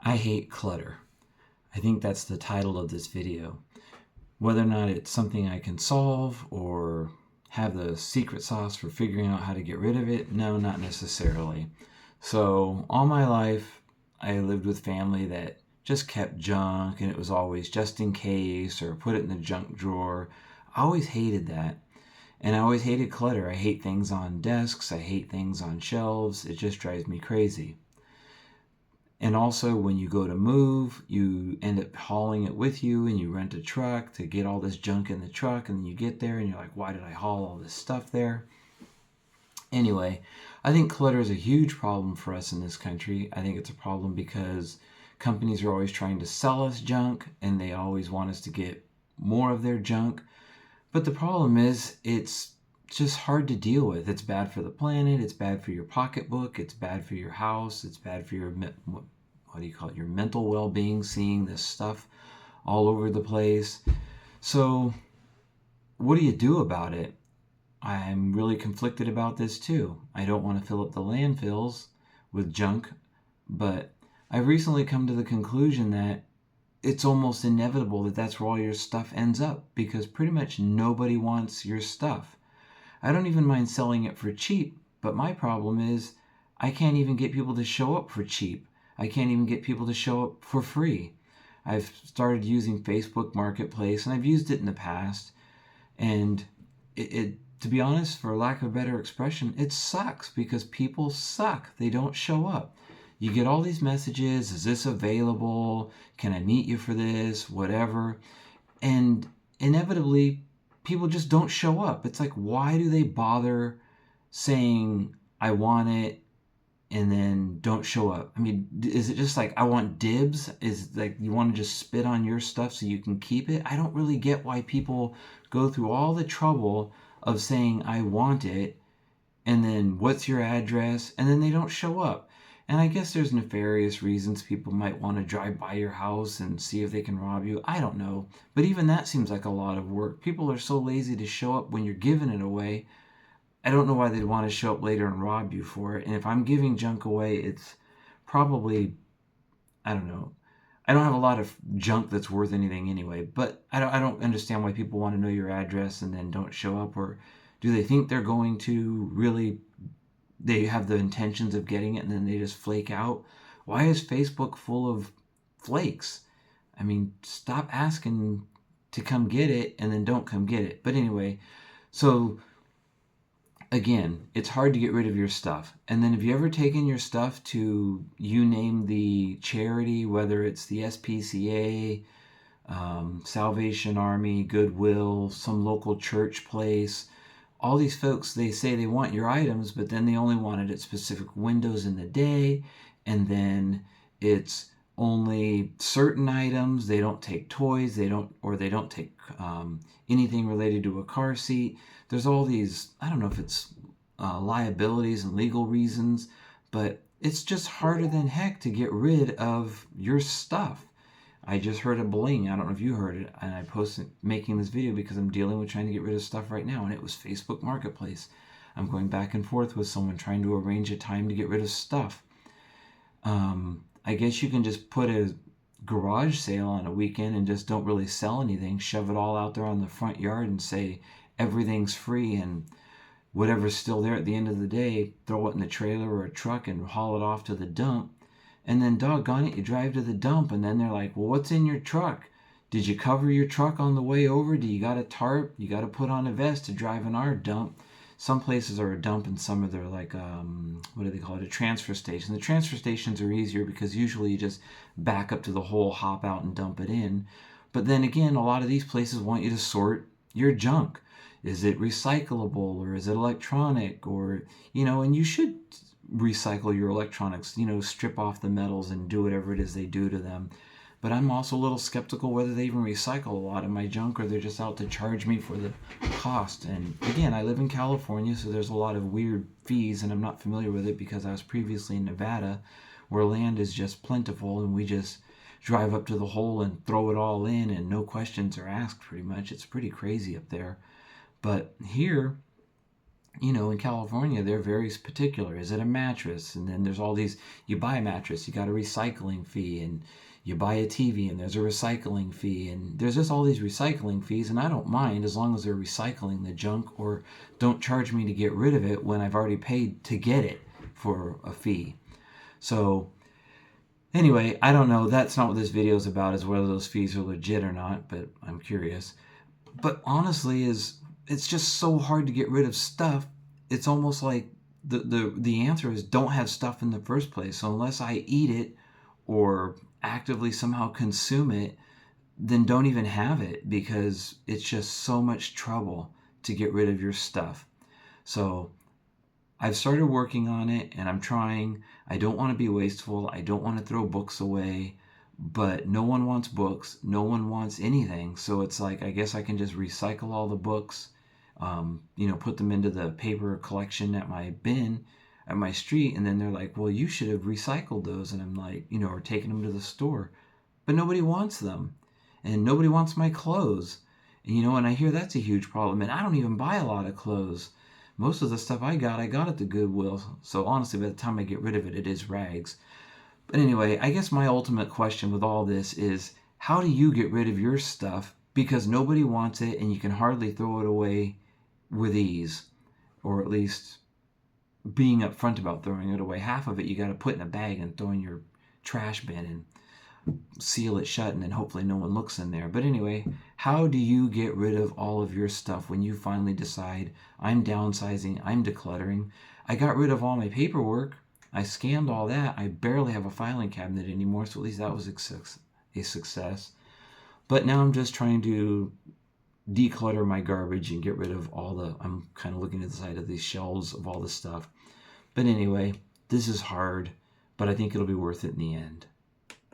I hate clutter. I think that's the title of this video. Whether or not it's something I can solve or have the secret sauce for figuring out how to get rid of it, no, not necessarily. So all my life, I lived with family that just kept junk, and it was always just in case or put it in the junk drawer. I always hated that. And I always hated clutter. I hate things on desks. I hate things on shelves. It just drives me crazy. And also, when you go to move, you end up hauling it with you, and you rent a truck to get all this junk in the truck, and then you get there and you're like, why did I haul all this stuff there? Anyway, I think clutter is a huge problem for us in this country. I think it's a problem because companies are always trying to sell us junk, and they always want us to get more of their junk. But the problem is, it's just hard to deal with. It's bad for the planet. It's bad for your pocketbook. It's bad for your house. It's bad for your, what do you call it, your mental well-being, seeing this stuff all over the place. So what do you do about it? I'm really conflicted about this too. I don't want to fill up the landfills with junk, but I've recently come to the conclusion that it's almost inevitable that that's where all your stuff ends up, because pretty much nobody wants your stuff. I don't even mind selling it for cheap, but my problem is I can't even get people to show up for cheap. I can't even get people to show up for free. I've started using Facebook Marketplace, and I've used it in the past, and it to be honest, for lack of a better expression, it sucks because people suck. They don't show up. You get all these messages, is this available? Can I meet you for this? Whatever. And inevitably, people just don't show up. It's like, why do they bother saying, I want it, and then don't show up? I mean, is it just like, I want dibs? Is it like you want to just spit on your stuff so you can keep it? I don't really get why people go through all the trouble of saying, I want it, and then what's your address? And then they don't show up. And I guess there's nefarious reasons people might want to drive by your house and see if they can rob you. I don't know. But even that seems like a lot of work. People are so lazy to show up when you're giving it away. I don't know why they'd want to show up later and rob you for it. And if I'm giving junk away, it's probably, I don't know. I don't have a lot of junk that's worth anything anyway, but I don't understand why people want to know your address and then don't show up. Or do they think they're going to really, they have the intentions of getting it and then they just flake out? Why is Facebook full of flakes? I mean, stop asking to come get it and then don't come get it. But anyway, so again, it's hard to get rid of your stuff. And then have you ever taken your stuff to, you name the charity, whether it's the SPCA, Salvation Army, Goodwill, some local church place? All these folks, they say they want your items, but then they only want it at specific windows in the day, and then it's only certain items. They don't take toys, they don't take anything related to a car seat. There's all these, I don't know if it's liabilities and legal reasons, but it's just harder than heck to get rid of your stuff. I just heard a bling. I don't know if you heard it, and I posted making this video because I'm dealing with trying to get rid of stuff right now, and it was Facebook Marketplace. I'm going back and forth with someone trying to arrange a time to get rid of stuff. I guess you can just put a garage sale on a weekend and just don't really sell anything, shove it all out there on the front yard and say everything's free, and whatever's still there at the end of the day, throw it in the trailer or a truck and haul it off to the dump. And then doggone it, you drive to the dump and then they're like, well, what's in your truck? Did you cover your truck on the way over? Do you got a tarp? You got to put on a vest to drive in our dump. Some places are a dump and some of they're like, what do they call it? A transfer station. The transfer stations are easier because usually you just back up to the hole, hop out and dump it in. But then again, a lot of these places want you to sort your junk. Is it recyclable or is it electronic? Or, and you should recycle your electronics, strip off the metals and do whatever it is they do to them. But I'm also a little skeptical whether they even recycle a lot of my junk or they're just out to charge me for the cost. And again, I live in California, so there's a lot of weird fees, and I'm not familiar with it because I was previously in Nevada, where land is just plentiful and we just drive up to the hole and throw it all in and no questions are asked pretty much. It's pretty crazy up there. But here, in California, they're very particular. Is it a mattress? And then there's all these, you buy a mattress, you got a recycling fee, and you buy a TV and there's a recycling fee, and there's just all these recycling fees, and I don't mind as long as they're recycling the junk or don't charge me to get rid of it when I've already paid to get it for a fee. So anyway, I don't know. That's not what this video is about, is whether those fees are legit or not, but I'm curious. But honestly, it's just so hard to get rid of stuff. It's almost like the answer is don't have stuff in the first place. So unless I eat it or actively somehow consume it, then don't even have it, because it's just so much trouble to get rid of your stuff. So I've started working on it and I'm trying. I don't want to be wasteful. I don't want to throw books away, but no one wants books. No one wants anything. So it's like, I guess I can just recycle all the books, put them into the paper collection at my bin at my street. And then they're like, well, you should have recycled those. And I'm like, or taking them to the store, but nobody wants them, and nobody wants my clothes. And I hear that's a huge problem. And I don't even buy a lot of clothes. Most of the stuff I got at the Goodwill. So honestly, by the time I get rid of it, it is rags. But anyway, I guess my ultimate question with all this is, how do you get rid of your stuff? Because nobody wants it and you can hardly throw it away with ease. Or at least being upfront about throwing it away. Half of it you got to put in a bag and throw in your trash bin and seal it shut, and then hopefully no one looks in there. But anyway, how do you get rid of all of your stuff when you finally decide, I'm downsizing, I'm decluttering? I got rid of all my paperwork. I scanned all that. I barely have a filing cabinet anymore, so at least that was a success. But now I'm just trying to declutter my garbage and get rid of I'm kind of looking at the side of these shelves of all the stuff. But anyway, this is hard, but I think it'll be worth it in the end.